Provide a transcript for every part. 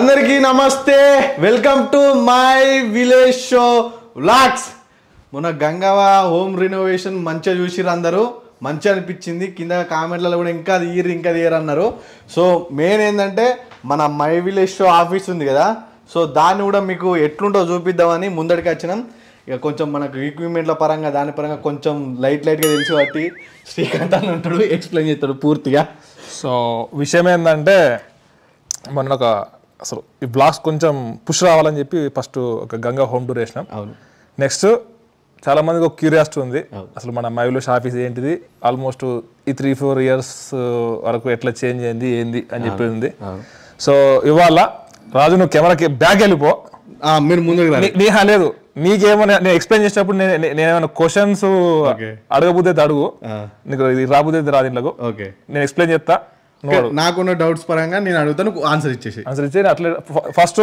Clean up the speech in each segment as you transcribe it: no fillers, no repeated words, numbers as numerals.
అందరికీ నమస్తే, welcome to my village show vlogs. మొన్న గంగవ హోమ్ రినోవేషన్ మంచిగా చూసిర్రు, అందరూ మంచిగా అనిపించింది. కింద కామెంట్లలో కూడా ఇంకా తీయరు అన్నారు. సో మెయిన్ ఏంటంటే మన మై విలేజ్ షో ఆఫీస్ ఉంది కదా, సో దాన్ని కూడా మీకు ఎట్లుంటో చూపిద్దామని ముందడికి వచ్చినాం. ఇక కొంచెం మనకు ఈక్విప్మెంట్ల పరంగా దాని పరంగా కొంచెం లైట్గా తెలిసి బట్టి శ్రీకాంత్ అని ఉంటాడు, ఎక్స్ప్లెయిన్ చేస్తాడు పూర్తిగా. సో విషయం ఏంటంటే మొన్న అసలు ఈ బ్లాగ్స్ కొంచెం పుష్ రావాలని చెప్పి ఫస్ట్ ఒక గంగా హోమ్ టూర్ వేసినాం. అవును. నెక్స్ట్ చాలా మందికి ఒక క్యూరియాసిటీ ఉంది, అసలు మన మై విలేజ్ ఆఫీస్ ఏంటిది, ఆల్మోస్ట్ ఈ 3-4 ఇయర్స్ వరకు ఎట్లా చేంజ్ అయింది ఏంది అని చెప్పి ఉంది. సో ఇవాళ రాజు నువ్వు కెమెరాకి బ్యాక్ వెళ్ళిపో, మీరు ముందుకు నీహా లేదు నీకేమో నేను ఎక్స్ప్లెయిన్ చేసేటప్పుడు నేనేమైనా క్వశ్చన్స్ అడగబోతే అడుగు, నీకు ఇది రాబోతే రాదు ఇంట్లో, నేను ఎక్స్ప్లెయిన్ చేస్తా. నాకున్న డౌట్స్ పరంగా నేను అడుగుతాను, ఆన్సర్ ఇచ్చేసి అట్లా. ఫస్ట్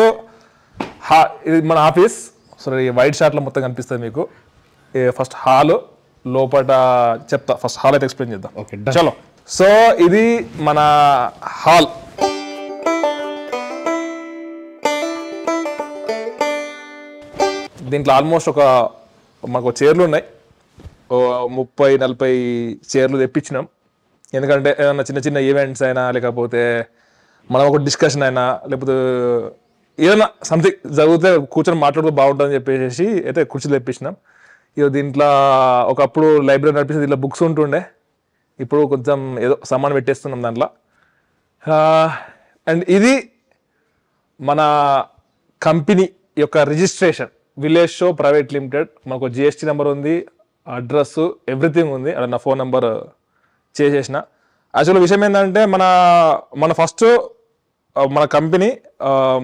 ఇది మన ఆఫీస్, సరే వైట్ షార్ట్లో మొత్తం కనిపిస్తుంది మీకు. ఫస్ట్ హాల్ లోపల చెప్తా, ఫస్ట్ హాల్ అయితే ఎక్స్ప్లెయిన్ చేద్దాం. చలో, సో ఇది మన హాల్. దీంట్లో ఆల్మోస్ట్ మాకు చైర్లు ఉన్నాయి, 30-40 చైర్లు తెప్పించినాం. ఎందుకంటే ఏదైనా చిన్న చిన్న ఈవెంట్స్ అయినా, లేకపోతే మనం ఒక డిస్కషన్ అయినా, లేకపోతే ఏదైనా సంథింగ్ జరిగితే కూర్చొని మాట్లాడుతూ బాగుంటుందని చెప్పేసి అయితే కుర్చీలు తెప్పించినాం. ఇక దీంట్లో ఒకప్పుడు లైబ్రరీ నడిపిస్తే దీంట్లో బుక్స్ ఉంటుండే, ఇప్పుడు కొంచెం ఏదో సామాన్ పెట్టేస్తున్నాం దాంట్లో. అండ్ ఇది మన కంపెనీ యొక్క registration, village show private limited. మనకు జిఎస్టీ నెంబర్ ఉంది, అడ్రస్ ఎవ్రీథింగ్ ఉంది, అక్కడ నా ఫోన్ నెంబర్ చేసేసిన. యాక్చువల్ విషయం ఏంటంటే మన ఫస్ట్ మన కంపెనీ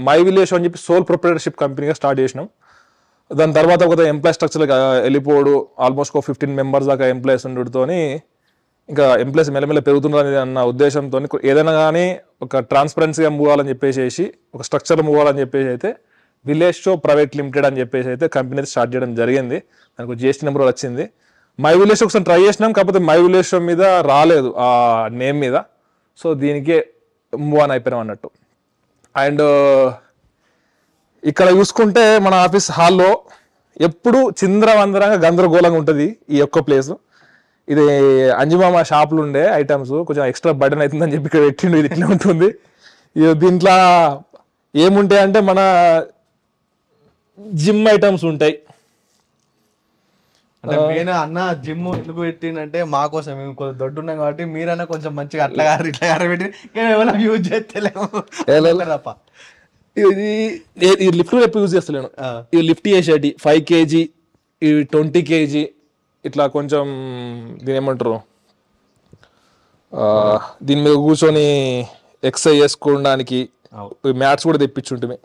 మై విలేజ్ షో అని చెప్పి సోల్ ప్రొప్రైటర్షిప్ కంపెనీగా స్టార్ట్ చేసినాం. దాని తర్వాత ఒక ఎంప్లాయ్ స్ట్రక్చర్ వెళ్ళిపోడు, ఆల్మోస్ట్ 15 మెంబర్స్ దాకా ఎంప్లాయీస్ ఉండడంతోని ఇంకా ఎంప్లాయీస్ మెల్లమెల్ల పెరుగుతున్నారు అన్న ఉద్దేశంతో ఏదైనా కానీ ఒక ట్రాన్స్పరెన్సీగా మూవ్ అవ్వాలని చెప్పేసి, ఒక స్ట్రక్చర్ మూవ్ అవ్వాలని చెప్పేసి అయితే విలేజ్ షో ప్రైవేట్ లిమిటెడ్ అని చెప్పేసి అయితే కంపెనీ అయితే స్టార్ట్ చేయడం జరిగింది. దానికి జిఎస్టీ నెంబర్ వచ్చింది. మై విలేజ్ షో ఒకసారి ట్రై చేసినాం, కాకపోతే మై విలేజ్ షో మీద రాలేదు ఆ నేమ్ మీద. సో దీనికే మూవ్ ఆన్ అయిపోయినాం అన్నట్టు. అండ్ ఇక్కడ చూసుకుంటే మన ఆఫీస్ హాల్లో ఎప్పుడు చిందరవందరంగా గందరగోళంగా ఉంటుంది ఈ ఒక్క ప్లేస్. ఇది అంజుమామ షాపులు ఉండే ఐటమ్స్ కొంచెం ఎక్స్ట్రా బర్డెన్ అవుతుందని చెప్పి ఇక్కడ పెట్టిండు. ఇది ఇట్లా ఉంటుంది. దీంట్లో ఏముంటాయి అంటే మన జిమ్ ఐటమ్స్ ఉంటాయి. అంటే మెయిన్ అన్న జిమ్ ఎందుకు పెట్టిందంటే మా కోసం, మేము కొంచెం దొడ్డు ఉన్నాం కాబట్టి మీరన్నా కొంచెం మంచిగా అట్లా ఇట్లా పెట్టి ఏమైనా యూజ్ చేస్తలేము. ఇది లిఫ్ట్ ఎప్పుడు యూజ్ చేస్తలేను. ఇది లిఫ్ట్ చేసేటి 5 kg, ఇవి 20 kg ఇట్లా కొంచెం దీని ఏమంటారు, దీని మీద కూర్చొని ఎక్సర్సైజ్ చేసుకోవడానికి మ్యాట్స్ కూడా తెప్పించుంటుంది.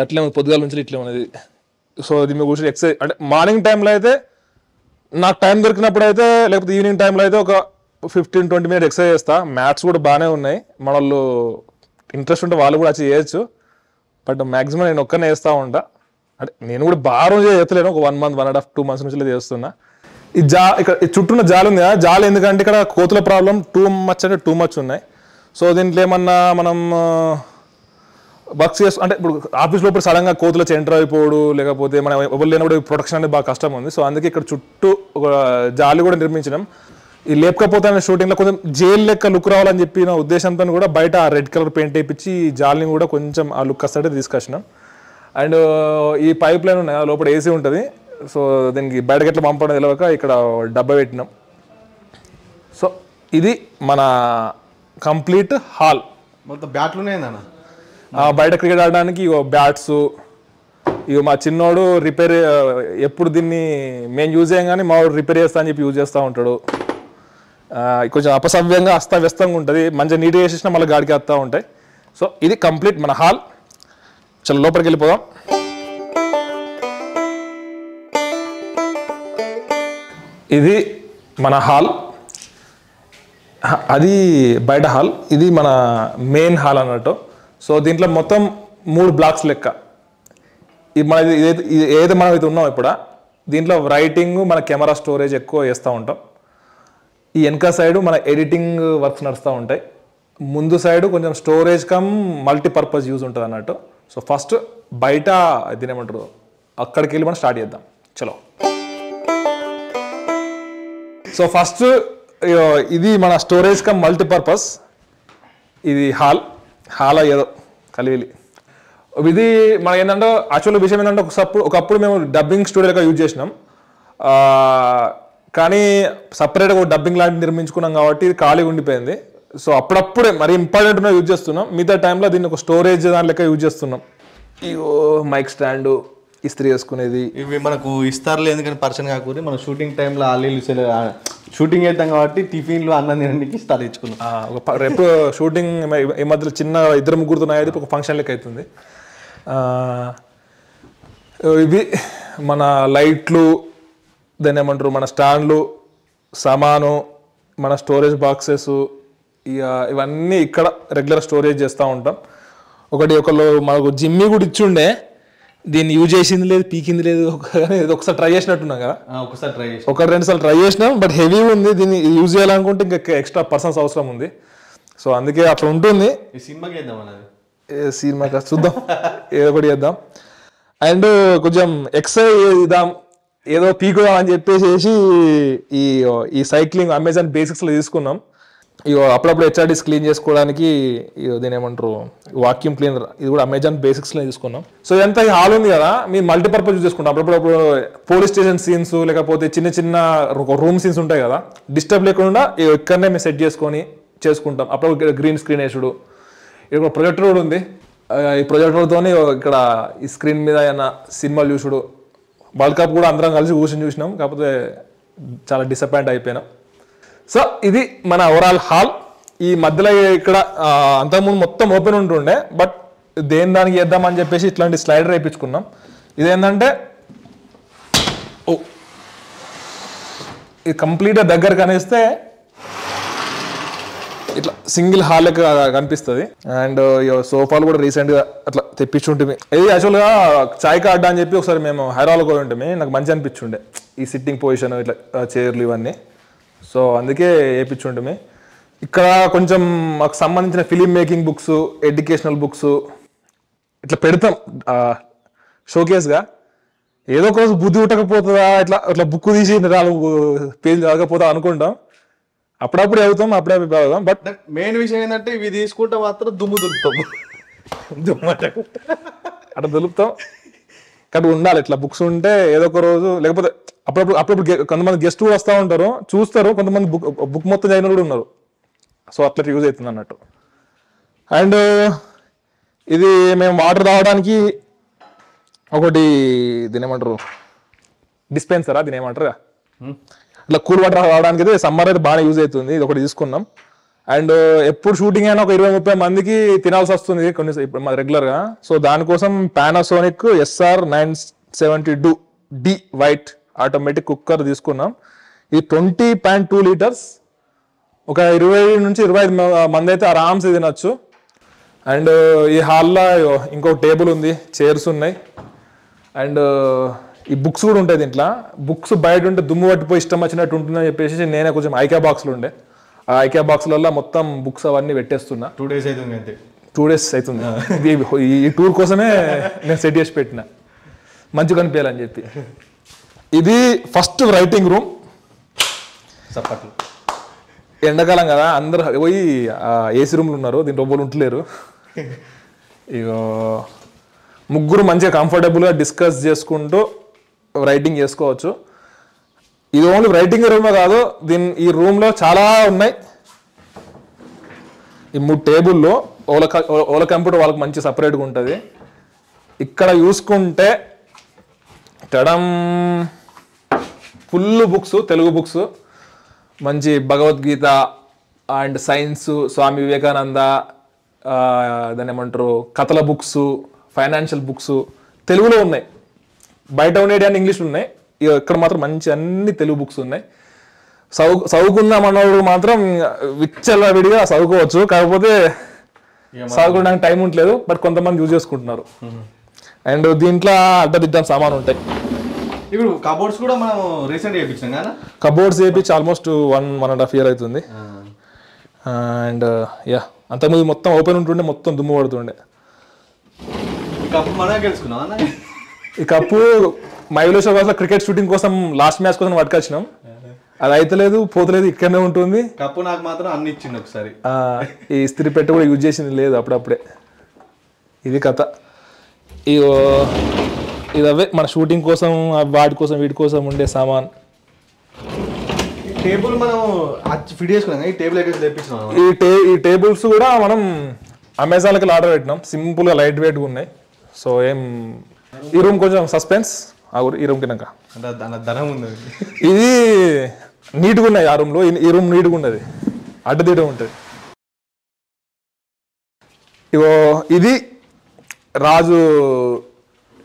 అట్లే పొద్దుగాల నుంచి ఇట్లే ఉన్నది. సో దీని మీద కూర్చొని ఎక్సర్సైజ్ అంటే మార్నింగ్ టైంలో అయితే నాకు టైం దొరికినప్పుడు అయితే, లేకపోతే ఈవినింగ్ టైంలో అయితే ఒక 15-20 మినిట్స్ ఎక్సర్సైజ్ చేస్తా. మ్యాట్స్ కూడా బాగానే ఉన్నాయి, మన వాళ్ళు ఇంట్రెస్ట్ ఉంటే వాళ్ళు కూడా వచ్చి చేయొచ్చు. బట్ మ్యాక్సిమం నేను ఒక్కనే వేస్తూ ఉంటా. అంటే నేను కూడా బాగా రోజు చేస్తలేను, ఒక 1 month 1.5-2 months నుంచి చేస్తున్నా. ఈ ఇక్కడ చుట్టూన్న జాలి ఉంది కదా, జాలి ఎందుకంటే ఇక్కడ కోతుల ప్రాబ్లం టూ మచ్ ఉన్నాయి. సో దీంట్లో ఏమన్నా మనం వర్క్స్ చేస్తూ అంటే ఇప్పుడు ఆఫీస్ లోపల సడన్గా కోతులు ఎంటర్ అయిపోడు, లేకపోతే మనం ఎవరు లేనప్పుడు ప్రొటెక్షన్ అనేది బాగా కష్టం ఉంది. సో అందుకే ఇక్కడ చుట్టూ ఒక జాలి కూడా నిర్మించడం. ఈ లేపకపోతే షూటింగ్లో కొంచెం జైలు లెక్క లుక్ రావాలని చెప్పిన ఉద్దేశంతో కూడా బయట రెడ్ కలర్ పెయింట్ వేయించి జాలిని కూడా కొంచెం ఆ లుక్ వస్తే తీసుకొచ్చినాం. అండ్ ఈ పైప్ లైన్ ఉన్నాయి, లోపల ఏసీ ఉంటుంది. సో దీనికి బయటకి ఎట్లా పంపడం తెలియక ఇక్కడ డబ్బా పెట్టినాం. సో ఇది మన కంప్లీట్ హాల్. మొత్తం బ్యాట్లు ఉన్నాయన్న, బయట క్రికెట్ ఆడడానికి బ్యాట్స్. ఇక మా చిన్నోడు రిపేర్ ఎప్పుడు దీన్ని మేము యూజ్ చేయం కానీ మా వాడు రిపేర్ చేస్తా అని చెప్పి యూజ్ చేస్తూ ఉంటాడు. కొంచెం అపసవ్యంగా అస్తవ్యస్తంగా ఉంటుంది, మంచిగా నీట్గా చేసేసినా మళ్ళీ గాడికి వస్తూ ఉంటాయి. సో ఇది కంప్లీట్ మన హాల్. చాలా లోపలికి వెళ్ళిపోదాం. ఇది మన హాల్, అది బయట హాల్, ఇది మన మెయిన్ హాల్ అన్నట్టు. సో దీంట్లో మొత్తం 3 బ్లాక్స్ లెక్క. ఇది మన ఏదైతే మనం అయితే ఉన్నాం ఇప్పుడు, దీంట్లో రైటింగ్, మన కెమెరా స్టోరేజ్ ఎక్కువ వేస్తూ ఉంటాం. ఈ వెనక సైడ్ మన ఎడిటింగ్ వర్క్స్ నడుస్తూ ఉంటాయి. ముందు సైడ్ కొంచెం స్టోరేజ్ కమ్ మల్టీపర్పస్ యూజ్ ఉంటుంది అన్నట్టు. సో ఫస్ట్ బయట దీని ఏమంటారు అక్కడికి వెళ్ళి మనం స్టార్ట్ చేద్దాం. చలో. సో ఫస్ట్ ఇది మన స్టోరేజ్ కమ్ మల్టీపర్పస్. ఇది హాల్ ఏదో కలివిలి. ఇది మనకి ఏంటంటే యాక్చువల్ విషయం ఏంటంటే ఒకప్పుడు మేము డబ్బింగ్ స్టూడియోగా యూజ్ చేసినాం. కానీ సపరేట్గా ఒక డబ్బింగ్ లాంటి నిర్మించుకున్నాం కాబట్టి ఇది ఖాళీగా ఉండిపోయింది. సో అప్పుడప్పుడే మరి ఇంపార్టెంట్ ఉన్న యూజ్ చేస్తున్నాం. మిగతా టైంలో దీన్ని ఒక స్టోరేజ్ దాని లెక్క యూజ్ చేస్తున్నాం. ఇగో మైక్ స్టాండు, ఇస్త్రీ వేసుకునేది. ఇవి మనకు ఇస్తారులే ఎందుకని పర్సన్ కాకూరి మనం షూటింగ్ టైంలో షూటింగ్ అవుతాం కాబట్టి టిఫిన్లు అన్నం తినడానికి ఇస్తారు ఇచ్చుకున్నాం. రేపు షూటింగ్ ఈ మధ్యలో చిన్న 2-3 నాయది ఒక ఫంక్షన్ లెక్క అవుతుంది. ఇవి మన లైట్లు, దాన్ని ఏమంటారు మన స్టాండ్లు, సామాను, మన స్టోరేజ్ బాక్సెస్, ఇక ఇవన్నీ ఇక్కడ రెగ్యులర్ స్టోరేజ్ చేస్తూ ఉంటాం. ఒకళ్ళు మనకు జిమ్మి కూడా ఇచ్చిండే, దీన్ని యూజ్ చేసింది లేదు, పీకింది లేదు. ఒకసారి ట్రై చేసినట్టున్నాం కదా, ఒకటి 2 సార్లు ట్రై చేసినాం. బట్ హెవీ ఉంది, దీన్ని యూజ్ చేయాలనుకుంటే ఇంకా ఎక్స్ట్రా పర్సన్స్ అవసరం ఉంది. సో అందుకే అట్లా ఉంటుంది. సినిమా చూద్దాం, ఏదో ఒకటి చేద్దాం. అండ్ కొంచెం ఎక్సర్సైజ్ చేద్దాం, ఏదో పీకుదాం అని చెప్పేసి ఈ సైక్లింగ్ అమెజాన్ బేసిక్స్లో తీసుకున్నాం. అప్పుడప్పుడు హెచ్ఆర్డీస్ క్లీన్ చేసుకోవడానికి దీని ఏమంటారు వాక్యూమ్ క్లీనర్, ఇది కూడా అమెజాన్ బేసిక్స్లో తీసుకున్నాం. సో ఇదంతా ఈ హాల్ ఉంది కదా, మేము మల్టీపర్పస్ యూజ్ చేసుకుంటాం. అప్పుడప్పుడు పోలీస్ స్టేషన్ సీన్స్ లేకపోతే చిన్న రూమ్ సీన్స్ ఉంటాయి కదా, డిస్టర్బ్ లేకుండా ఇక్కడనే మేము సెట్ చేసుకుంటాం. అప్పుడు గ్రీన్ స్క్రీన్ వేసుడు, ఇక్కడ ప్రొజెక్టర్ కూడా ఉంది. ఈ ప్రొజెక్టర్తో ఇక్కడ ఈ స్క్రీన్ మీద ఏమైనా సినిమాలు చూసుడు. వరల్డ్ కప్ కూడా అందరం కలిసి కూర్చొని చూసినాం, కాకపోతే చాలా డిసప్పాయింట్ అయిపోయినాం. సో ఇది మన ఓవరాల్ హాల్. ఈ మధ్యలో ఇక్కడ అంతకుముందు మొత్తం ఓపెన్ ఉంటుండే, బట్ దానికి చేద్దామని చెప్పేసి ఇట్లాంటి స్లైడర్ వేయించుకున్నాం. ఇదేంటంటే ఇది కంప్లీట్గా దగ్గర కనిపిస్తే ఇట్లా సింగిల్ హాల్ లెక్క కనిపిస్తుంది. అండ్ సోఫాలు కూడా రీసెంట్గా అట్లా తెప్పించుంటుంది. ఇది యాక్చువల్గా చాయ్ కార్డ్ అని చెప్పి ఒకసారి మేము హైదరాబాద్లో పోయి ఉంటుంది, నాకు మంచి అనిపించుండే ఈ సిట్టింగ్ పొజిషన్, ఇట్లా చైర్లు ఇవన్నీ. సో అందుకే వేయించుంటుంది. ఇక్కడ కొంచెం మాకు సంబంధించిన film making books, educational books ఇట్లా పెడతాం షోకేస్గా. ఏదో ఒక రోజు బుద్ధి ఉట్టకపోతుందా, ఇట్లా బుక్ తీసి 4 పేజీలు చదవకపోతా అనుకుంటాం. అప్పుడప్పుడు చదువుతాం, అప్పుడప్పుడు చదువుతాం. బట్ మెయిన్ విషయం ఏంటంటే ఇవి తీసుకుంటే మాత్రం దుమ్ము దులుపుతాం, అట్లా దులుపుతాం. కానీ ఉండాలి ఇట్లా బుక్స్ ఉంటే ఏదో ఒక రోజు, లేకపోతే అప్పుడప్పుడు కొంతమంది గెస్ట్ కూడా వస్తూ ఉంటారు, చూస్తారు. కొంతమంది బుక్ మొత్తం చదివిన కూడా ఉన్నారు. సో అట్లా యూజ్ అవుతుంది అన్నట్టు. అండ్ ఇది మేము వాటర్ తాగడానికి ఒకటి దీని ఏమంటారు డిస్పెన్సరా, దీని ఏమంటారు ఇట్లా కూల్ వాటర్ తాగడానికి అయితే సమ్మర్ అయితే బాగా యూజ్ అవుతుంది. ఇది ఒకటి తీసుకున్నాం. అండ్ ఎప్పుడు షూటింగ్ అయినా ఒక 20-30 మందికి తినాల్సి వస్తుంది కొన్ని రెగ్యులర్గా. సో దానికోసం Panasonic SR972D white automatic cooker తీసుకున్నాం. ఇది 20.2 లీటర్స్, ఒక 20 నుంచి 25 మంది అయితే ఆరామ్స్ తినచ్చు. అండ్ ఈ హాల్లో ఇంకో టేబుల్ ఉంది, చైర్స్ ఉన్నాయి. అండ్ ఈ బుక్స్ కూడా ఉంటాయి దీంట్లో. బుక్స్ బయట ఉంటే దుమ్ము పట్టిపోయి ఇష్టం వచ్చినట్టు ఉంటుందని చెప్పేసి నేనే కొంచెం ఐక్యా బాక్స్లు ఉండే, ఆ ఐక్యా బాక్స్లలో మొత్తం బుక్స్ అవన్నీ పెట్టేస్తున్నా. 2 days అవుతుంది అంతే. 2 days అవుతుంది. ఈ టూర్ కోసమే నేను సెట్ చేసి పెట్టిన, మంచిగా కనిపించాలని చెప్పి. ఇది ఫస్ట్ రైటింగ్ రూమ్. సప్పట్లు ఎండాకాలం కదా, అందరు పోయి ఏసీ రూమ్లు ఉన్నారు, దీంట్లో ఎవ్వరు ఉంటలేరు. ఇగో ముగ్గురు మంచిగా కంఫర్టబుల్గా డిస్కస్ చేసుకుంటూ రైటింగ్ చేసుకోవచ్చు. ఇది ఓన్లీ రైటింగ్ రూమే కాదు, ఈ రూమ్లో చాలా ఉన్నాయి. ఈ 3 టేబుల్లో ఓల కంప్యూటర్ వాళ్ళకి మంచి సపరేట్గా ఉంటుంది. ఇక్కడ చూసుకుంటే టడం ఫుల్ బుక్స్, తెలుగు బుక్స్, మంచి భగవద్గీత అండ్ సైన్స్, స్వామి వివేకానంద, దాన్ని ఏమంటారు కథల బుక్స్, ఫైనాన్షియల్ బుక్స్ తెలుగులో ఉన్నాయి. బయట ఉండేటి అన్ని ఇంగ్లీష్లో ఉన్నాయి, ఇక్కడ మాత్రం మంచి అన్ని తెలుగు బుక్స్ ఉన్నాయి. చదువుకుందాం అన్నప్పుడు మాత్రం విచ్చల విడిగా చదువుకోవచ్చు, కాకపోతే చదువుకోవడానికి టైం ఉండలేదు. బట్ కొంతమంది యూజ్ చేసుకుంటున్నారు. అండ్ దీంట్లో అడ్డదిడ్డం సామాన్ ఉంటాయి. ఇప్పుడు కబోర్డ్స్ కూడా మనం రీసెంట్గా వేయించాం కదా, కబోర్డ్స్ వేయించి ఆల్మోస్ట్ 1.5 year అవుతుంది. అండ్ అంతకుముందు మొత్తం ఓపెన్ ఉంటుండే, మొత్తం దుమ్ము పడుతుండే. కప్పు మనమే గెలుచుకున్నాం. ఈ కప్పు మై విలేజ్ షో వాక్స్లో క్రికెట్ షూటింగ్ కోసం లాస్ట్ మ్యాచ్ కోసం పట్టుకొచ్చినాం. అది అయితలేదు, పోతలేదు, ఇక్కడనే ఉంటుంది. కప్పు నాకు మాత్రం అన్ని ఇచ్చింది ఒకసారి. ఈ ఇస్త్రీ పెట్టి కూడా యూజ్ చేసింది లేదు అప్పుడప్పుడే. ఇది కథ. ఇది అవే మన షూటింగ్ కోసం, వాటి కోసం, వీటి కోసం ఉండే సామాన్. టేబుల్ మనం ఫిట్ చేసుకున్నాం. ఈ టేబుల్ ఎక్కడ తెప్పించినాం. ఈ టేబుల్స్ కూడా మనం అమెజాన్కి ఆర్డర్ పెట్టినాం. సింపుల్గా లైట్ వెయిట్గా ఉన్నాయి. సో ఈ రూమ్ కొంచెం సస్పెన్స్. ఈ రూమ్ కినాక అంటే ధనం ఉంది. ఇది నీట్గా ఉన్నాయి ఆ రూమ్లో. ఈ రూమ్ నీట్గా ఉన్నది, అడ్డదిడ్డ ఉంటుంది. ఇది రాజు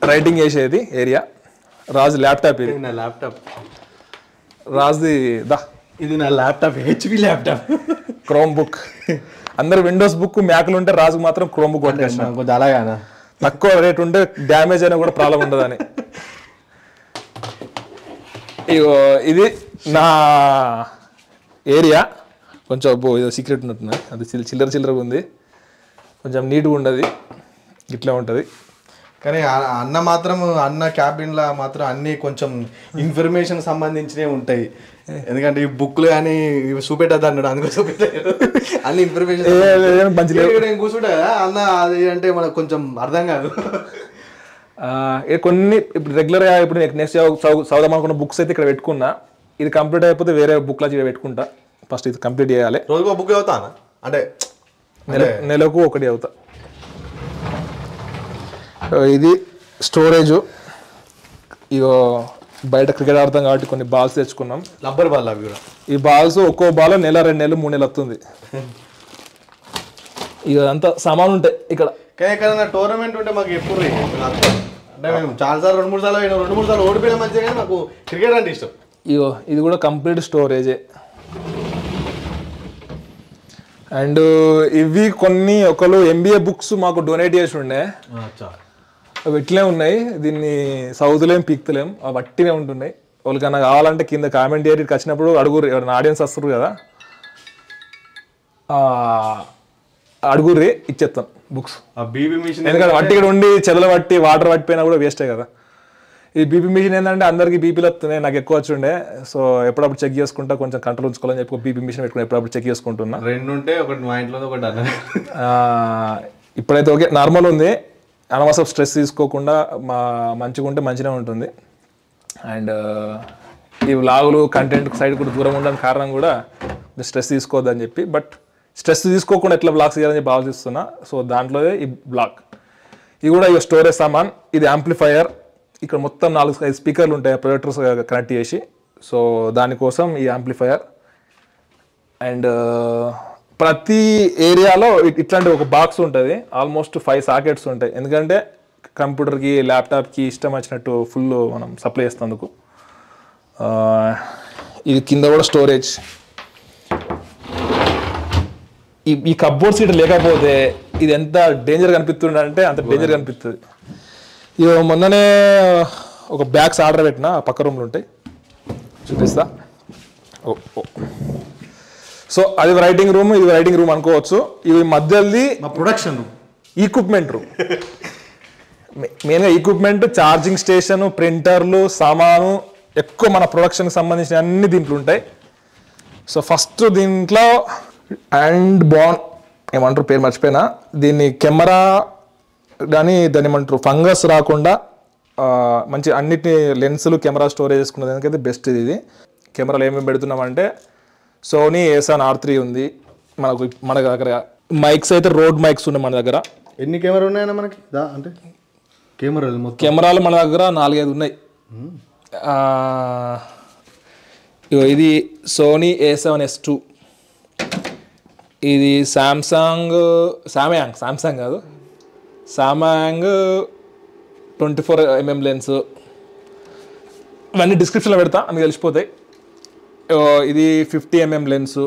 రైటింగ్ చేసేది ఏరియా. రాజు ల్యాప్టాప్. ఇది నా ల్యాప్టాప్. రాజుది ఇది నా laptop, HP laptop. Chrome book. అందరు విండోస్ బుక్, మ్యాక్లు ఉంటే రాజుకు మాత్రం క్రోమ్ బుక్ కొట్టేసిన. కొంచెం అలాగానా, తక్కువ రేట్ ఉంటే డ్యామేజ్ అయినా కూడా ప్రాబ్లం ఉండదని. ఇది నా ఏరియా. కొంచెం ఏదో సీక్రెట్ ఉన్నట్టున్నా, అది చిల్లరగా ఉంది. కొంచెం నీట్గా ఉండదు, ఇట్లా ఉంటుంది. కానీ అన్న మాత్రం అన్న క్యాబిన్లో మాత్రం అన్నీ కొంచెం ఇన్ఫర్మేషన్ సంబంధించినవి ఉంటాయి. ఎందుకంటే ఈ బుక్లు కానీ ఇవి చూపెట్టద్దు అన్నాడు, అందుకో చూపెట్టాడు. అన్ని ఇన్ఫర్మేషన్ కూర్చుంటా కదా అన్న. అది అంటే మనకు కొంచెం అర్థం కాదు. కొన్ని ఇప్పుడు రెగ్యులర్గా ఇప్పుడు నెక్స్ట్ చదువుదాం అనుకున్న బుక్స్ అయితే ఇక్కడ పెట్టుకున్నా. ఇది కంప్లీట్ అయిపోతే వేరే బుక్లో పెట్టుకుంటా. ఫస్ట్ ఇది కంప్లీట్ చేయాలి. రోజుకో బుక్ చదువుతానా అంటే నెలకు ఒకటి చదువుతా. ఇది స్టోరేజ్. ఇగో బయట క్రికెట్ ఆడతాం కాబట్టి కొన్ని బాల్స్ తెచ్చుకున్నాం. రబ్బర్ బాల్ అవి కూడా. ఈ బాల్స్ ఒక్కో బాల్ నెల, 2 నెలలు, 3 నెలలు వస్తుంది. ఇక అంతా సామాన్ ఉంటాయి ఇక్కడ. కానీ ఎక్కడైనా టోర్నమెంట్ ఉంటే మాకు ఎప్పుడు అంటే మేము చాలాసార్లు 2-3 సార్లు 2-3 సార్లు ఓడిపోయినా మంచిగా, కానీ మాకు క్రికెట్ అంటే ఇష్టం. ఇగో ఇది కూడా కంప్లీట్ స్టోరేజే. అండ్ ఇవి కొన్ని ఒకళ్ళు MBA బుక్స్ మాకు డొనేట్ చేసి ఉండే, అవి ఇట్లే ఉన్నాయి. దీన్ని సౌతులేం పీక్తలేం, అవి వట్టినే ఉంటున్నాయి. వాళ్ళకన్నా కావాలంటే కింద కామెంట్ ఏరియకి వచ్చినప్పుడు అడుగురు, ఎవరైనా ఆడియన్స్ వస్తారు కదా, అడుగుర్రి ఇచ్చేస్తాం బుక్స్. బీబీ మిషన్ ఎందుకంటే వట్టి ఇక్కడ ఉండి చెదలు పట్టి వాటర్ పట్టిపోయినా కూడా వేస్టే కదా. ఈ బీపీ మిషన్ ఏంటంటే అందరికి బీపీలు వస్తున్నాయి, నాకు ఎక్కువ వచ్చి ఉండే. సో ఎప్పుడప్పుడు చెక్ చేసుకుంటా, కొంచెం కంట్రోల్ ఉంచుకోవాలని చెప్పి బీపీ మిషన్ పెట్టుకుని ఎప్పుడప్పుడు చెక్ చేసుకుంటున్నా. 2 ఉంటే ఒకటి మా ఇంట్లో, ఒకటి అన్న. ఇప్పుడైతే ఓకే, నార్మల్ ఉంది. అనవసరం స్ట్రెస్ తీసుకోకుండా మంచిగా ఉంటే మంచిగా ఉంటుంది. అండ్ ఈ వ్లాగులు కంటెంట్ సైడ్ కూడా దూరం ఉండడానికి కారణం కూడా స్ట్రెస్ తీసుకోవద్దని చెప్పి. బట్ స్ట్రెస్ తీసుకోకుండా ఎట్లా బ్లాగ్స్ చేయాలని చెప్పి ఆలోచిస్తున్నా. సో దాంట్లో ఈ బ్లాగ్. ఇది కూడా ఇక స్టోరేజ్ సామాన్. ఇది యాంప్లిఫైయర్. ఇక్కడ మొత్తం 4-5 స్పీకర్లు ఉంటాయి ప్రొజెక్టర్స్ కనెక్ట్ చేసి. సో దానికోసం ఈ యాంప్లిఫైయర్. అండ్ ప్రతి ఏరియాలో ఇట్లాంటి ఒక బాక్స్ ఉంటుంది. ఆల్మోస్ట్ 5 సాకెట్స్ ఉంటాయి. ఎందుకంటే కంప్యూటర్కి, ల్యాప్టాప్కి ఇష్టం వచ్చినట్టు ఫుల్ మనం సప్లై చేస్తేందుకు. ఇది కింద కూడా స్టోరేజ్. ఈ కప్బోర్డ్ సీట్ లేకపోతే ఇది ఎంత డేంజర్ కనిపిస్తుంది అంటే అంత డేంజర్ కనిపిస్తుంది. ఇక మొన్ననే ఒక బ్యాగ్స్ ఆర్డర్ పెట్టిన, పక్క రూమ్లు ఉంటాయి, చూపిస్తా. సో అది రైటింగ్ రూమ్, ఇది రైటింగ్ రూమ్ అనుకోవచ్చు. ఇవి మధ్యది మా ప్రొడక్షన్ రూమ్, ఈక్విప్మెంట్ రూమ్. మెయిన్గా ఈక్విప్మెంట్, ఛార్జింగ్ స్టేషన్, ప్రింటర్లు, సామాను, ఎక్కువ మన ప్రొడక్షన్కి సంబంధించిన అన్ని దీంట్లో ఉంటాయి. సో ఫస్ట్ దీంట్లో అండ్ ఏమంటారు పేరు మర్చిపోయినా, దీన్ని కెమెరా కానీ దాన్ని ఏమంటారు ఫంగస్ రాకుండా మంచి అన్నిటి లెన్సులు, కెమెరా స్టోరేజ్ చేసుకునే దానికైతే బెస్ట్ ఇది. కెమెరాలు ఏమేమి పెడుతున్నామంటే సోనీ A7 R3 ఉంది మన దగ్గర. మైక్స్ అయితే రోడ్ మైక్స్ ఉన్నాయి మన దగ్గర. ఎన్ని కెమెరా ఉన్నాయన్నా మనకి? అంటే కెమెరాలు మన దగ్గర 4-5 ఉన్నాయి. ఇది సోనీ A7S2. ఇది సామ్సంగ్ కాదు, సామ్సంగ్ 24mm లెన్స్. ఇవన్నీ డిస్క్రిప్షన్లో పెడతా, అందుకు తెలిసిపోతాయి. ఇది 50mm లెన్సు.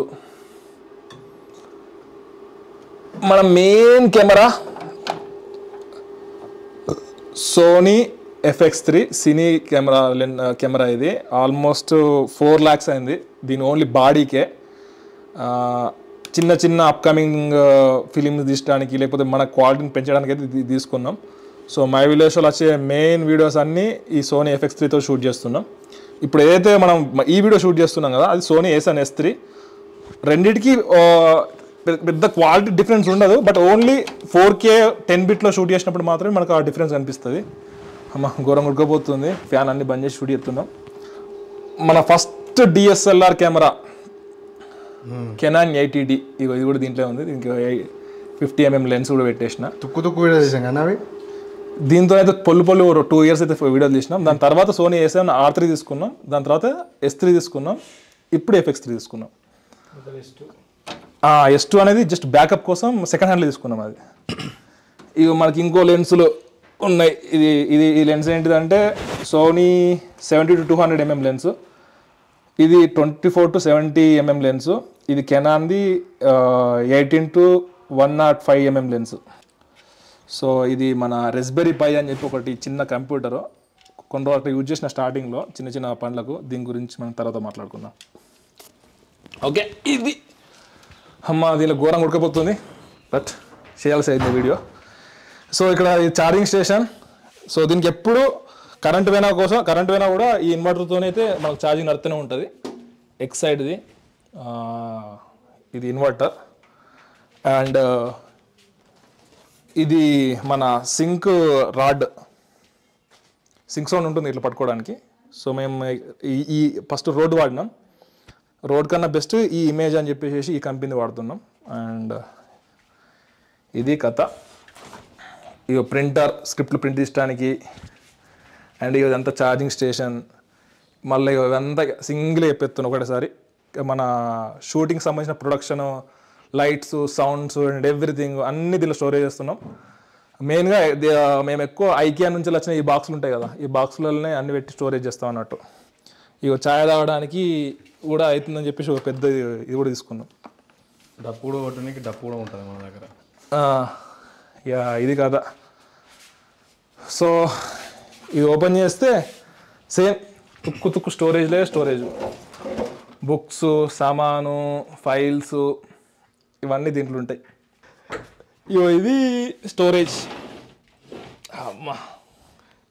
మన మెయిన్ కెమెరా సోనీ FX3 సినీ కెమెరా. ఇది ఆల్మోస్ట్ 4 lakhs అయింది దీని ఓన్లీ బాడీకే. చిన్న చిన్న అప్కమింగ్ ఫిలిమ్స్ తీయడానికి లేకపోతే మన క్వాలిటీని పెంచడానికి అయితే ఇది తీసుకున్నాం. సో మై విలేజ్లో వచ్చే మెయిన్ వీడియోస్ అన్నీ ఈ సోనీ FX3తో షూట్ చేస్తున్నాం. ఇప్పుడు ఏదైతే మనం ఈ వీడియో షూట్ చేస్తున్నాం కదా, అది సోనీ A7 S3. రెండిటికి పెద్ద క్వాలిటీ డిఫరెన్స్ ఉండదు, but only 4K 10-bit shoot చేసినప్పుడు మాత్రమే మనకు ఆ డిఫరెన్స్ కనిపిస్తుంది. అమ్మ ఘోరం ఉడకపోతుంది, ఫ్యాన్ అన్ని బంద్ చేసి షూట్ చేస్తున్నాం. మన first DSLR camera Canon 80D, ఇది కూడా దీంట్లో ఉంది. దీనికి 50mm లెన్స్ కూడా పెట్టేసిన. తుక్కు వీడియో చేసాం కానీ అవి దీంతో అయితే పొల్లు 2 years అయితే వీడియోలు తీసినాం. దాని తర్వాత సోనీ A7 R3 తీసుకున్నాం, దాని తర్వాత S3 తీసుకున్నాం, ఇప్పుడు FX3 తీసుకున్నాం. S2 అనేది జస్ట్ బ్యాకప్ కోసం సెకండ్ హ్యాండ్లో తీసుకున్నాం. అది ఇక మనకి ఇంకో లెన్సులు ఉన్నాయి. ఈ లెన్స్ ఏంటిదంటే సోనీ 70-200mm లెన్స్, ఇది 24-70mm లెన్స్, ఇది కెనాన్ది 18-105mm లెన్స్. సో ఇది మన రెస్బెరీ పై అని చెప్పి ఒకటి చిన్న కంప్యూటరు కొన్ని రోజులు యూజ్ చేసిన స్టార్టింగ్లో చిన్న పనులకు. దీని గురించి మనం తర్వాత మాట్లాడుకుందాం. ఓకే, ఇది అమ్మ దీనిలో ఘోరంగా ఉడకపోతుంది, బట్ చేయాల్సి అయింది వీడియో. సో ఇక్కడ ఈ ఛార్జింగ్ స్టేషన్. సో దీనికి ఎప్పుడు కరెంట్ పోయినా కూడా ఈ ఇన్వర్టర్తోనైతే మనకు ఛార్జింగ్ నడుతూనే ఉంటుంది. ఎక్సైడ్ది ఇది ఇన్వర్టర్. అండ్ ఇది మన సింక్ రాడ్, సింక్ సౌండ్ ఉంటుంది ఇట్లా పట్టుకోవడానికి. సో మేము ఈ ఫస్ట్ రోడ్ వాడినాం. రోడ్ కన్నా బెస్ట్ ఈ ఇమేజ్ అని చెప్పేసి ఈ కంపెనీ వాడుతున్నాం. అండ్ ఇది కథ. ఇక ప్రింటర్, స్క్రిప్ట్లు ప్రింట్ తీయడానికి. అండ్ ఇదంతా ఛార్జింగ్ స్టేషన్. మళ్ళీ ఇదంతా సింగిల్ చెప్పేస్తున్నాం ఒకటేసారి. మన షూటింగ్ సంబంధించిన production, lights, sounds and everything అన్ని దీనిలో స్టోరేజ్ చేస్తున్నాం. మెయిన్గా మేము ఎక్కువ ఐకియా నుంచి వచ్చిన ఈ బాక్సులు ఉంటాయి కదా, ఈ బాక్సులలోనే అన్ని పెట్టి స్టోరేజ్ చేస్తాం అన్నట్టు. ఇక ఛాయ్ తాగడానికి కూడా అవుతుందని చెప్పేసి ఒక పెద్ద ఇది కూడా తీసుకున్నాం. డప్పు కూడా కొట్టడానికి డప్పు కూడా ఉంటుంది మన దగ్గర. ఇది కదా. సో ఇది ఓపెన్ చేస్తే సేమ్ తుక్కు స్టోరేజ్, బుక్స్, సామాను, ఫైల్స్ ఇవన్నీ దీంట్లో ఉంటాయి. ఇది స్టోరేజ్. అమ్మా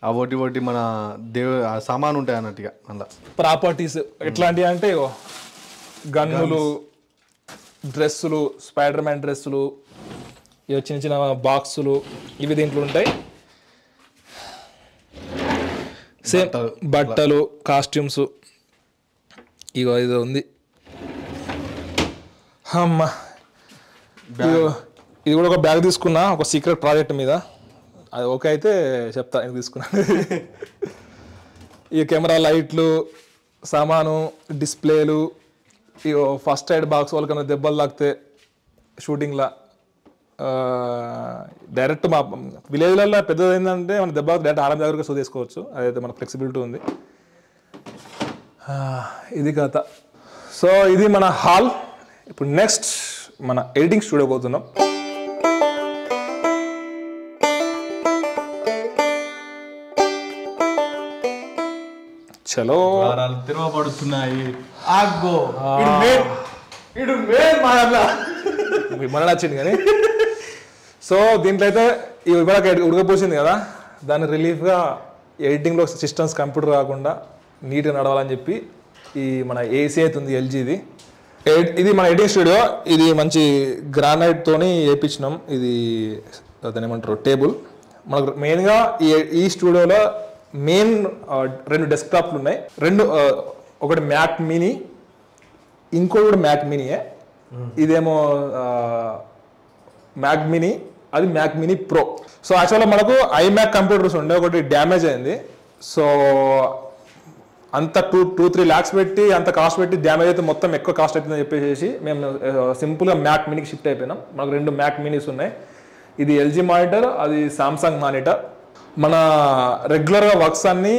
ఒకటి మన సామాను ఉంటాయి అన్నట్టుగా. అలా ప్రాపర్టీస్ ఎట్లాంటివి అంటే గన్నులు, డ్రెస్సులు, స్పైడర్ మ్యాన్ డ్రెస్సులు, ఇవి చిన్న బాక్సులు ఇవి దీంట్లో ఉంటాయి. సేమ్ బట్టలు, కాస్ట్యూమ్స్. ఇగో ఇది ఉంది. అమ్మా ఇది కూడా ఒక బ్యాగ్ తీసుకున్నా, ఒక సీక్రెట్ ప్రాజెక్ట్ మీద. అది ఓకే అయితే చెప్తా ఎందుకు తీసుకున్నాను. ఈ కెమెరా, లైట్లు, సామాను, డిస్ప్లేలు. ఇగో ఫస్ట్ ఎయిడ్ బాక్స్, వాళ్ళకన్నా దెబ్బలు తాకితే షూటింగ్లో డైరెక్ట్ మా విలేజ్లలో పెద్దది ఏంటంటే మన దెబ్బ డైరెక్ట్ ఆరం దగ్గరకు సో తీసుకోవచ్చు. అదైతే మనకు ఫ్లెక్సిబిలిటీ ఉంది. ఇది కథ. సో ఇది మన హాల్. ఇప్పుడు నెక్స్ట్ మన ఎడిటింగ్ స్టూడియో పోతున్నాం. చలో తిరగబడుతున్నాయి. మన నచ్చింది కానీ. సో దీంట్లో అయితే ఇవాళ ఉడకపోసింది కదా, దాన్ని రిలీఫ్గా ఎడిటింగ్లో సిస్టమ్స్ కంప్యూటర్ కాకుండా నీట్గా నడవాలని చెప్పి ఈ మన ఏసీ అయితే ఉంది LGది. ఇది మన ఎడిటింగ్ స్టూడియో. ఇది మంచి గ్రానైట్తోని వేయించినాం. ఇది దాన్ని ఏమంటారు టేబుల్. మనకు మెయిన్గా ఈ స్టూడియోలో మెయిన్ 2 డెస్క్టాప్లు ఉన్నాయి. ఒకటి మ్యాక్ మినీ, ఇంకోటి కూడా మ్యాక్ మినీయే. ఇదేమో మ్యాక్ మినీ, అది మ్యాక్ మినీ ప్రో. సో యాక్చువల్గా మనకు iMac కంప్యూటర్స్ ఉండే, ఒకటి డ్యామేజ్ అయింది. సో అంత 2-3 lakhs పెట్టి అంత కాస్ట్ పెట్టి డ్యామేజ్ అయితే మొత్తం ఎక్కువ కాస్ట్ అవుతుందని చెప్పేసి మేము సింపుల్గా మ్యాక్ మినీకి షిఫ్ట్ అయిపోయినాం. మనకు 2 మ్యాక్ మినీస్ ఉన్నాయి. ఇది LG మానిటర్, అది సామ్సంగ్ మానిటర్. మన రెగ్యులర్గా వర్క్స్ అన్ని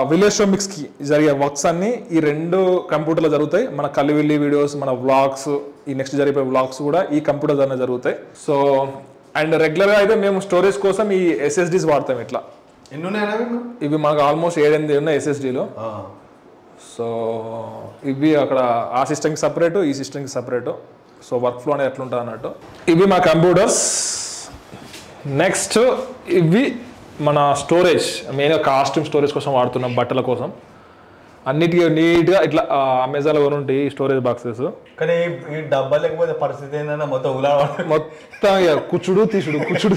విలేజ్ షో మిక్స్కి జరిగే వర్క్స్ అన్ని ఈ 2 కంప్యూటర్లో జరుగుతాయి. మన కలివిల్లి వీడియోస్, మన వ్లాగ్స్, ఈ నెక్స్ట్ జరిగే వ్లాగ్స్ కూడా ఈ కంప్యూటర్ ద్వారా జరుగుతాయి. సో అండ్ రెగ్యులర్గా అయితే మేము స్టోరేజ్ కోసం ఈ SSDs వాడతాం. ఇట్లా ఎన్ని ఉన్నాయి ఇవి మనకు ఆల్మోస్ట్ 7-8 ఉన్నాయి SSDలో. సో ఇవి అక్కడ ఆ సిస్టమ్కి సపరేటు, ఈ సిస్టమ్కి సపరేటు. సో వర్క్ ఫ్లో అనేది ఎట్లా ఉంటుంది అన్నట్టు. ఇవి మా కంప్యూటర్స్. నెక్స్ట్ ఇవి మన స్టోరేజ్, మెయిన్గా కాస్ట్యూమ్ స్టోరేజ్ కోసం వాడుతున్నాం, బట్టల కోసం. అన్నిటికీ నీట్గా ఇట్లా అమెజాన్లో కూడా ఉంటాయి స్టోరేజ్ బాక్సెస్. కానీ ఈ డబ్బా లేకపోతే పరిస్థితి ఏంటంటే మొత్తం ఇక కుచ్చుడు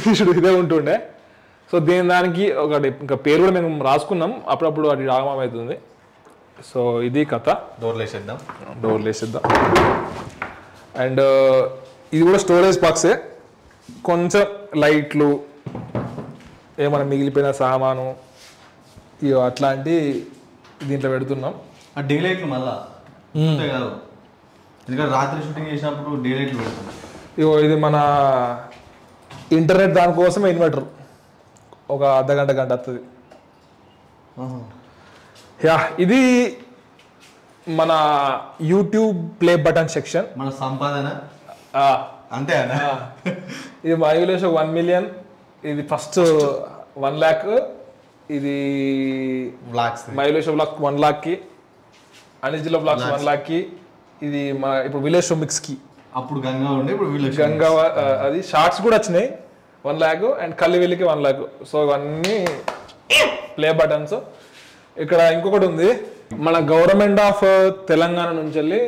తీసుడు ఇదే ఉంటుండే. సో దానికి ఒకటి ఇంకా పేరు కూడా మేము రాసుకున్నాం, అప్పుడప్పుడు అది రాగమం అవుతుంది. సో ఇది కథ. డోర్లు వేసేద్దాం. అండ్ ఇది కూడా స్టోరేజ్ బాక్సే. కొంచెం లైట్లు, ఏమైనా మిగిలిపోయిన సామాను ఇక అట్లాంటి దీంట్లో పెడుతున్నాం. డే లైట్లు మళ్ళా కాదు, ఎందుకంటే రాత్రి షూటింగ్ చేసినప్పుడు డే లైట్లు పెడుతున్నాం. ఇగో ఇది మన ఇంటర్నెట్ దానికోసం ఇన్వర్టర్, ఒక అర్ధగంట గంట వస్తుంది. యా, ఇది మన యూట్యూబ్ ప్లే బటన్ సెక్షన్. మన సంపాదన అంతే అన్న. ఇది మా విలేజ్ 1 million. ఇది ఫస్ట్ 1 lakh. ఇది మై విలేజ్ బ్లాగ్స్ 1 lakhకి, అనిజిలో బ్లాగ్స్ 1 lakhకి. ఇది మా ఇప్పుడు విలేజ్ షో మిక్స్కి. అప్పుడు గంగా ఉండే, ఇప్పుడు విలేజ్ గంగా. అది షార్ట్స్ కూడా వచ్చినాయి 1 lakh, అండ్ కల్లివెల్లికి 1 lakh. సో ఇవన్నీ ప్లే బటన్స్. ఇక్కడ ఇంకొకటి ఉంది, మన గవర్నమెంట్ ఆఫ్ తెలంగాణ నుంచి వెళ్ళి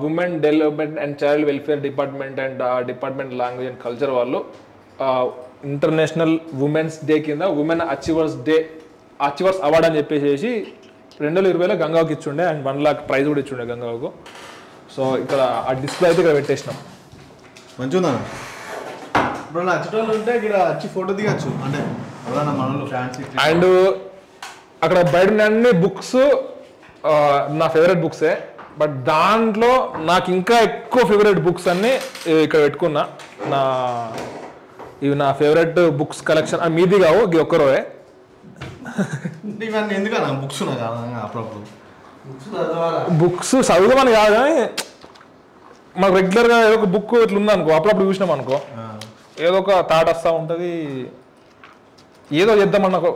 women development and child welfare department and department language and culture వాళ్ళు ఇంటర్నేషనల్ ఉమెన్స్ డే కింద ఉమెన్ అచీవర్స్ అవార్డ్ అని చెప్పేసి 2020లో గంగాకి ఇచ్చుండే, అండ్ 1 lakh ప్రైజ్ కూడా ఇచ్చుండే గంగాకు. సో ఇక్కడ ఆ డిస్ప్లే అయితే ఇక్కడ పెట్టేసినాం. మంచిగా ఉందా? ఇప్పుడు నచ్చేటోళ్ళు ఉంటే ఇక్కడ వచ్చి ఫోటో దిగచ్చు, అంటే మనలో ఫ్యాన్సీ. అండ్ అక్కడ బయట అన్ని బుక్స్ నా ఫేవరెట్ బుక్సే, బట్ దాంట్లో నాకు ఇంకా ఎక్కువ ఫేవరెట్ బుక్స్ అన్ని ఇక్కడ పెట్టుకున్నా. ఇవి నా ఫేవరెట్ బుక్స్ కలెక్షన్. మీది కావు, ఇది ఒక్కరోవే. ఇవన్నీ ఎందుకన్నా బుక్స్ అప్పుడప్పుడు బుక్స్ చదువుదామని కాదు, కానీ మాకు రెగ్యులర్గా ఏదో ఒక బుక్ ఇట్లా ఉందనుకో, అప్పుడప్పుడు చూసినాం అనుకో, ఏదో ఒక థాట్ వస్తూ ఉంటుంది, ఏదో చేద్దామన్న ఒక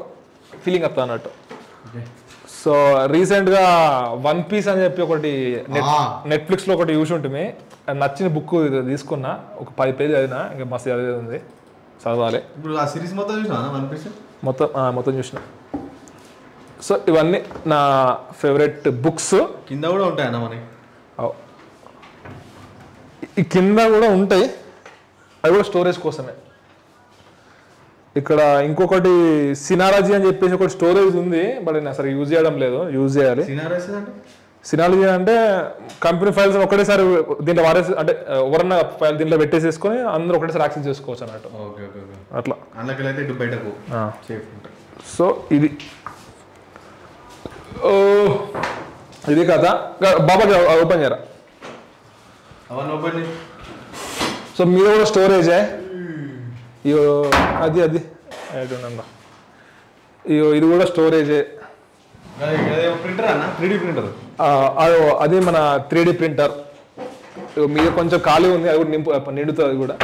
ఫీలింగ్ వస్తా అన్నట్టు. సో రీసెంట్గా వన్ పీస్ అని చెప్పి ఒకటి నెట్ఫ్లిక్స్లో ఒకటి చూసి ఉంటుంది, నచ్చిన బుక్ తీసుకున్నా, ఒక 10 pages చదివినా, ఇంకా మస్తు చదివేది ఉంది, చదవాలి. ఇప్పుడు ఆ సిరీస్ మొత్తం చూసినా వన్ పీస్ మొత్తం చూసిన. సో ఇవన్నీ నా ఫేవరెట్ బుక్స్. కింద కూడా ఉంటాయన్న మనకి, ఈ కింద కూడా ఉంటాయి, అవి కూడా స్టోరేజ్ కోసమే. ఇక్కడ ఇంకొకటి సినాలజీ అని చెప్పేసి ఒకటి స్టోరేజ్ ఉంది, బట్ నేను అసలు యూజ్ చేయడం లేదు, యూజ్ చేయాలి. సినాలజీ అంటే కంపెనీ ఫైల్స్ ఒకటేసారి దీంట్లో వారేసి, అంటే ఎవరన్నా ఫైల్ దీంట్లో పెట్టేసేసుకొని అందరూ ఒకటేసారి యాక్సెస్ చేసుకోవచ్చు అన్నట్టు. అట్లా సో ఇది కదా బాబా ఓపెన్ చేయరా. సో మీరు కూడా స్టోరేజే. అది ఇది కూడా స్టోరేజే. అది మన 3D ప్రింటర్. మీద కొంచెం ఖాళీ ఉంది, అది కూడా నిండుతుంది. అది కూడా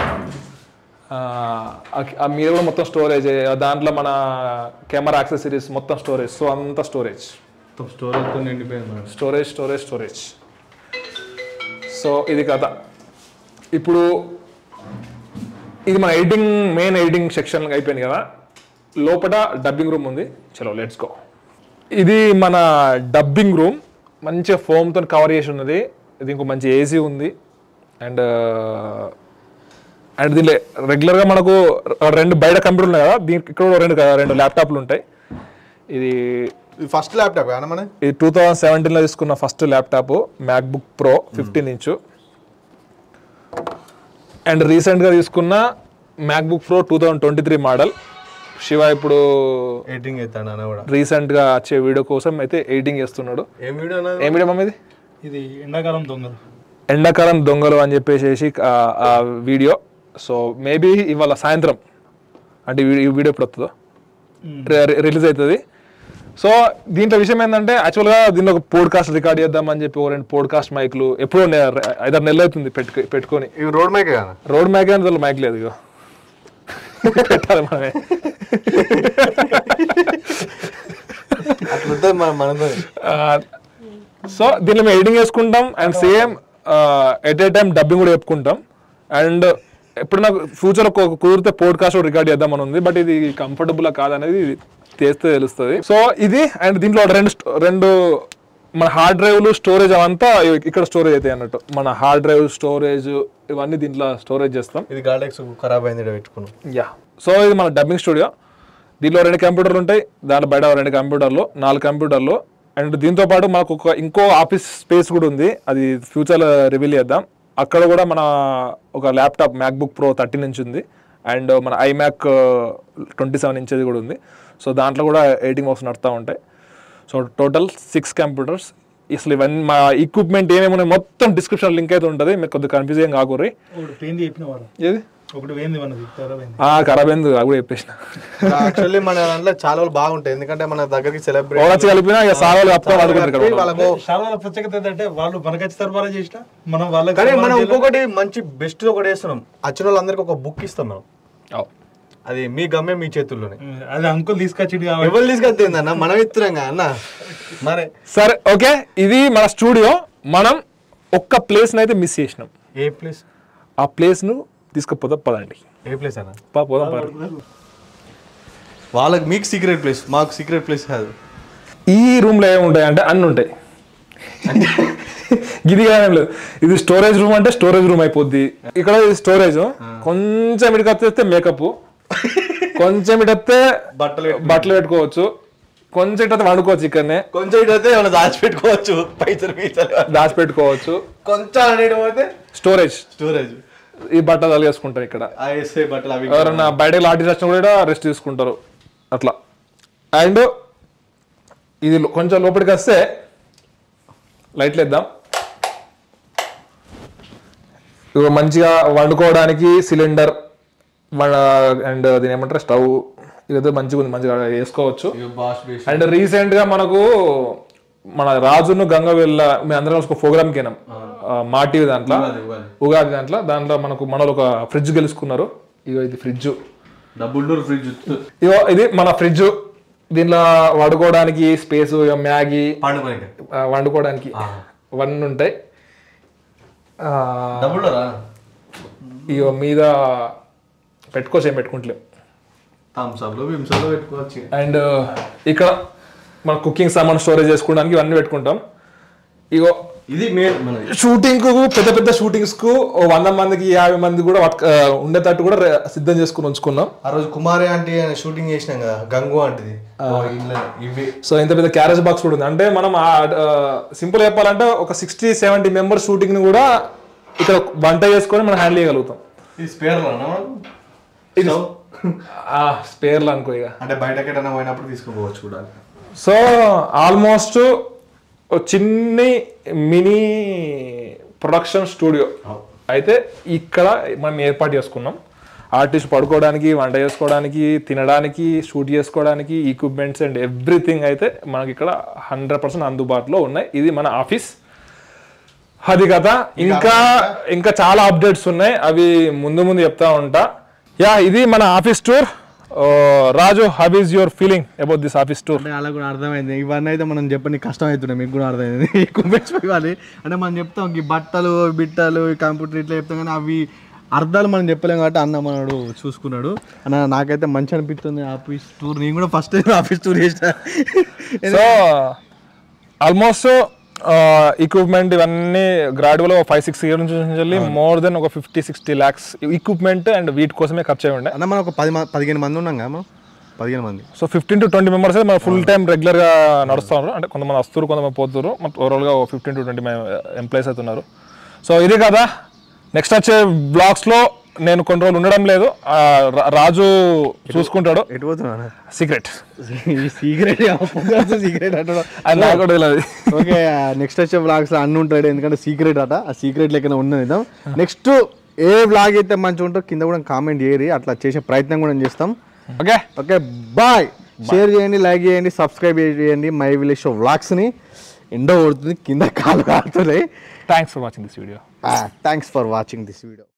మీద కూడా మొత్తం స్టోరేజే. దాంట్లో మన కెమెరా యాక్సెసరీస్ మొత్తం స్టోరేజ్. సో అంతా స్టోరేజ్. స్టోరేజ్. సో ఇది కదా. ఇప్పుడు ఇది మన మెయిన్ ఎడిటింగ్ సెక్షన్ అయిపోయింది కదా. లోపల డబ్బింగ్ రూమ్ ఉంది. చలో లెట్స్ గో. ఇది మన డబ్బింగ్ రూమ్. మంచిగా ఫోమ్తో కవర్ చేసి ఉన్నది. ఇది ఇంకో మంచి ఏసీ ఉంది. అండ్ దీనిలో రెగ్యులర్గా మనకు 2 బయట కంప్యూటర్లు ఉన్నాయి కదా, దీనికి ఇక్కడ 2 ల్యాప్టాప్లు ఉంటాయి. ఇది ఫస్ట్ ల్యాప్టాప్ మన ఇది 2017లో తీసుకున్న first laptop, MacBook pro 15 inch. And రీసెంట్గా తీసుకున్న మ్యాక్బుక్ ప్రో 2023 మోడల్. శివ ఇప్పుడు ఎడిటింగ్ చేస్తాడు. రీసెంట్గా వచ్చే వీడియో కోసం అయితే ఎడిటింగ్ చేస్తున్నాడు. ఏం వీడియో మమ్మీ ఇది? ఎండాకాలం దొంగలు అని చెప్పేసి ఆ వీడియో. సో మేబీ ఇవాళ సాయంత్రం, అంటే ఈ వీడియో ఎప్పుడు వస్తుందో రిలీజ్ అవుతుంది. సో దీంట్లో విషయం ఏంటంటే, యాక్చువల్గా దీనిలో ఒక పోడ్కాస్ట్ రికార్డ్ చేద్దామని చెప్పి 2 పోడ్కాస్ట్ మైక్లు ఎప్పుడో 5-6 నెలలు అవుతుంది పెట్టుకొని. రోడ్ మైక్ అని మైక్ లేదు, ఇగో పెట్టాలి మనమే. సో దీనిలో మేము ఎడిటింగ్ చేసుకుంటాం. And same at a time dubbing కూడా చెప్పుకుంటాం. అండ్ ఇప్పుడు నాకు ఫ్యూచర్ కుదిరితే పోడ్కాస్ట్ కూడా రికార్డ్ చేద్దామని ఉంది, బట్ ఇది కంఫర్టబుల్ కాదనేది చేస్తే తెలుస్తుంది. సో ఇది అండ్ దీంట్లో రెండు మన హార్డ్ డ్రైవ్లు స్టోరేజ్ అవంతా ఇక్కడ స్టోరేజ్ అవుతాయి అన్నట్టు. మన హార్డ్ డ్రైవ్ స్టోరేజ్ ఇవన్నీ దీంట్లో స్టోరేజ్ చేస్తాం. ఇది గార్డెక్స్ ఖరాబ్ అయింది పెట్టుకున్నాం. యా, సో ఇది మన డబ్బింగ్ స్టూడియో. దీంట్లో 2 కంప్యూటర్లు ఉంటాయి, దాంట్లో బయట 2 కంప్యూటర్లు, 4 కంప్యూటర్లు. అండ్ దీంతో పాటు మాకు ఇంకో ఆఫీస్ స్పేస్ కూడా ఉంది, అది ఫ్యూచర్లో రివీల్ చేద్దాం. అక్కడ కూడా మన ఒక ల్యాప్టాప్ మ్యాక్బుక్ ప్రో 13 ఇంచ్ ఉంది, అండ్ మన iMac 27 ఇంచెది కూడా ఉంది. సో దాంట్లో కూడా ఎడిటింగ్ వర్క్స్ నడుతూ ఉంటాయి. So total 6 computers. అసలు ఇవన్నీ మా ఎక్విప్మెంట్ ఏమేమి ఉన్నాయి మొత్తం డిస్క్రిప్షన్ లింక్ అయితే ఉంటుంది, మీకు కొద్దిగా కన్ఫ్యూజింగ్ కాకూరి. ఏది ఖరాబ్ అయింది కూడా చెప్పేసిన. యాక్చువల్లీ మన దాంట్లో చాలా బాగుంటాయి, ఎందుకంటే మన దగ్గరికి సెలబ్రేట్ కలిపినా ప్రత్యేకత ఏంటంటే వాళ్ళు మనకి సరఫరా చేసిన మనం వాళ్ళకి. కానీ మనం ఇంకొకటి మంచి బెస్ట్ ఒకటి వేస్తున్నాం, వచ్చిన వాళ్ళందరికీ ఒక బుక్ ఇస్తాం మనం. అది మీ గమ్యం మీ చేతుల్లోనే. అది అంకుల్ తీసుకొచ్చింది, ఎవరు తీసుకొచ్చింది అన్న, మనం ఇస్తున్నాం అన్న. మరి సరే ఓకే, ఇది మన స్టూడియో. మనం ఒక్క ప్లేస్ అయితే మిస్ చేసినాం. ఏ ప్లేస్? ఆ ప్లేస్ ను తీసుకుపోదాం పదండి. ఏ ప్లేస్ అన్న? పోదాం. వాళ్ళకి మీకు సీక్రెట్ ప్లేస్, మాకు సీక్రెట్ ప్లేస్ కాదు. ఈ రూమ్ లో ఏముంటాయి అంటే అన్ని ఉంటాయి. ఇది కాదేం లేదు, ఇది స్టోరేజ్ రూమ్ అంటే స్టోరేజ్ రూమ్ అయిపోద్ది. ఇక్కడ ఇది స్టోరేజ్. కొంచెం ఇటుకు వచ్చేస్తే మేకప్, కొంచెం ఇటు వస్తే బట్టలు పెట్టుకోవచ్చు, కొంచెం ఇటు వండుకోవచ్చు, ఇక్కడనే కొంచెం ఇటు అయితే ఏమైనా దాచిపెట్టుకోవచ్చు, దాచిపెట్టుకోవచ్చు. కొంచెం పోతే స్టోరేజ్ ఈ బట్టలు తలిగేసుకుంటారు ఇక్కడ. ఎవరన్నా బయటకు లాంటి వచ్చినా కూడా రెస్ట్ తీసుకుంటారు అట్లా. అండ్ ఇది కొంచెం లోపలికి వస్తే లైట్లు వేద్దాం. ఇవి మంచిగా వండుకోవడానికి సిలిండర్ అండ్ దీని ఏమంటారు స్టవ్, ఇదైతే మంచిగా ఉంది, మంచిగా వేసుకోవచ్చు. అండ్ రీసెంట్ గా మనకు మన రాజును గంగవెల్ల మేము అందరం ఒక ప్రోగ్రామ్ కి మా టీవీ దాంట్లో ఉగాది దాంట్లో మనలో ఒక ఫ్రిడ్జ్ గెలుచుకున్నారు. ఇగో ఇది ఫ్రిడ్జ్, డబుల్ ఫ్రిడ్జ్. ఇగో ఇది మన ఫ్రిడ్జ్. దీనిలో వండుకోవడానికి స్పేస్, మ్యాగీ వండుకోవడానికి అవన్నీ ఉంటాయి. ఇగో మీద పెట్టుకోవచ్చు, ఏం పెట్టుకుంటలేం. అండ్ ఇక్కడ మన కుకింగ్ సామాన్ స్టోరేజ్ చేసుకోవడానికి ఇవన్నీ పెట్టుకుంటాం. ఇగో ఇది షూటింగ్ కు పెద్ద షూటింగ్స్ కు 100 మందికి 50 మంది కూడా ఉండేటట్టు కూడా సిద్ధం చేసుకుని ఉంచుకున్నాం. ఆ రోజు కుమారి ఆంటీ షూటింగ్ చేసినాం కదా, గంగు ఆంటీది. సో ఇంత పెద్ద క్యారేజ్ బాక్స్ కూడా ఉంది. అంటే మనం సింపుల్ చెప్పాలంటే ఒక 60-70 మెంబర్స్ షూటింగ్ ని కూడా ఇక్కడ వంట చేసుకొని మనం హ్యాండిల్ చేయగలుగుతాం. ఇది స్పేర్లు అనుకో, ఇక అంటే బయటకెటన్నా పోయినప్పుడు తీసుకుపోవచ్చు కూడా. సో ఆల్మోస్ట్ చిన్ని మినీ ప్రొడక్షన్ స్టూడియో అయితే ఇక్కడ మనం ఏర్పాటు చేసుకున్నాం. ఆర్టిస్ట్ పడుకోవడానికి, వంట చేసుకోవడానికి, తినడానికి, షూట్ చేసుకోవడానికి ఎక్విప్మెంట్స్ అండ్ ఎవ్రీథింగ్ అయితే మనకి ఇక్కడ 100% అందుబాటులో ఉన్నాయి. ఇది మన ఆఫీస్. అది కదా, ఇంకా చాలా అప్డేట్స్ ఉన్నాయి, అవి ముందు చెప్తా ఉంటా. యా, ఇది మన office tour. Raju, how is your feeling about this office tour? అలా కూడా అర్థమైంది. ఇవన్నీ అయితే మనం చెప్పని కష్టం అవుతున్నాయి, మీకు కూడా అర్థమైంది. ఇవ్వాలి అంటే మనం చెప్తాం ఈ బట్టలు, బిట్టలు, కంప్యూటర్ ఇట్లా చెప్తాం, కానీ అవి అర్థాలు మనం చెప్పలేము కాబట్టి అన్న మనడు చూసుకున్నాడు. అన్న నాకైతే మంచి అనిపిస్తుంది ఆఫీస్ టూర్. నేను కూడా ఫస్ట్ టైం ఆఫీస్ టూర్ చేసిన. సో ఆల్మోస్ట్ ఎక్విప్మెంట్ ఇవన్నీ గ్రాడ్యువల్ 5-6 ఇయర్స్ నుంచి మోర్ దెన్ ఒక 50-60 lakhs ఎక్విప్మెంట్ అండ్ వీటి కోసమే ఖర్చు అయ్యి ఉండే. అన్న మనం ఒక 15 మంది ఉన్నాం కదా, మనం 15 మంది. సో 15 to 20 మెంబర్స్ మన ఫుల్ టైం రెగ్యులర్ గా నడుస్తున్నారు. అంటే కొంతమంది వస్తారు, కొంతమంది పోతున్నారు. ఓవరాల్ గా 15 to 20 ఎంప్లాయీస్ అయితే ఉన్నారు. సో ఇది కదా, నెక్స్ట్ వచ్చే బ్లాగ్స్ లో నేను కొన్ని రోజులు ఉండడం లేదు, రాజు చూసుకుంటాడు. సీక్రెట్ ఓకే, నెక్స్ట్ వచ్చే బ్లాగ్స్ లో అన్ని ఉంటాడు, ఎందుకంటే సీక్రెట్ అట. ఆ సీక్రెట్ లెక్కన ఉన్నది. నెక్స్ట్ ఏ బ్లాగ్ అయితే మంచిగా ఉంటుందో కింద కూడా కామెంట్ చేయరు, అట్లా చేసే ప్రయత్నం కూడా చేస్తాం. Okay bye. షేర్ చేయండి, లైక్ చేయండి, సబ్స్క్రైబ్ చేయండి. మై విలేజ్ షో వ్లాగ్స్ ని ఎండో కొడుతుంది, కింద కాలు కాలుతున్నాయి. Thanks for watching this video.